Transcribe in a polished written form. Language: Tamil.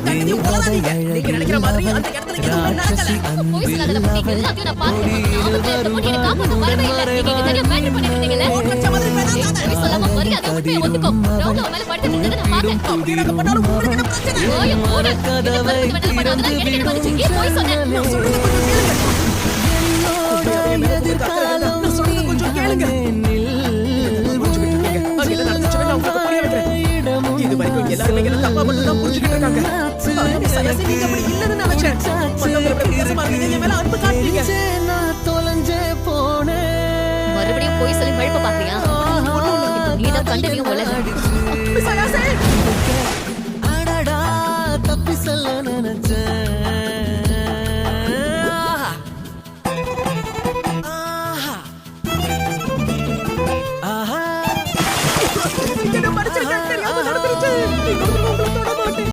கண்டதையும் உளறாதீங்க. நீங்க நினைக்கிற மாதிரி அந்த இடத்துல எதுவுமே நடக்கல. போய் சொல்லாத பத்தி எல்லாத்தையும் நான் பார்த்துட்டேன். ஆபத்துல இருந்தபோது என்னை காப்பாத்த வரவே இல்லை. நீங்க எங்க சரியா மேனேஜ் பண்ணிருந்தீங்கல்ல? லட்ச மாதிரி பேசாத. போய் சொல்லாம மரியாதை உண்மையை ஒத்துக்கோ. ரவுண்ட் மேல படுத்துட்டு இருந்ததை நான் பார்த்தேன். அப்படி நாங்க பண்ணாலும் உங்களுக்கு என்ன பிரச்சனை? போய் போடு. இந்த பருவத்துக்கு வேணாலும் பண்ணாதெல்லாம் எனக்கு என்ன வந்துச்சு? ஏன் போய் சொன்னேன்? நான் சொல்றது கொஞ்சம் கேளுங்க. நான் சொல்றது கொஞ்சம் கேளுங்க. அது என்ன நடந்துச்சுன்னு நான் உங்களுக்கு புரிய வைக்கிறேன். இது வரைக்கும் எல்லாருமே என்ன தப்பா மட்டும் தான் புரிஞ்சுக்கிட்டு இருக்காங்க. ஆனா சயாசி நீங்க அப்படி இல்லைன்னு நினைச்சேன். மத்தவங்களை விட வித்தியாசமா இருக்கீங்க. என் மேல அன்பு காட்டுறீங்க. மறுபடியும் போய் சொல்லி மழுப்ப பாக்குறியா? இப்ப நீதான் கண்டதையும் உளறி. சயாசி அடடா தப்பி சொல்ல நினைச்சேன். என்ன மன்னிச்சிருங்க. தெரியாம நடந்துருச்சு.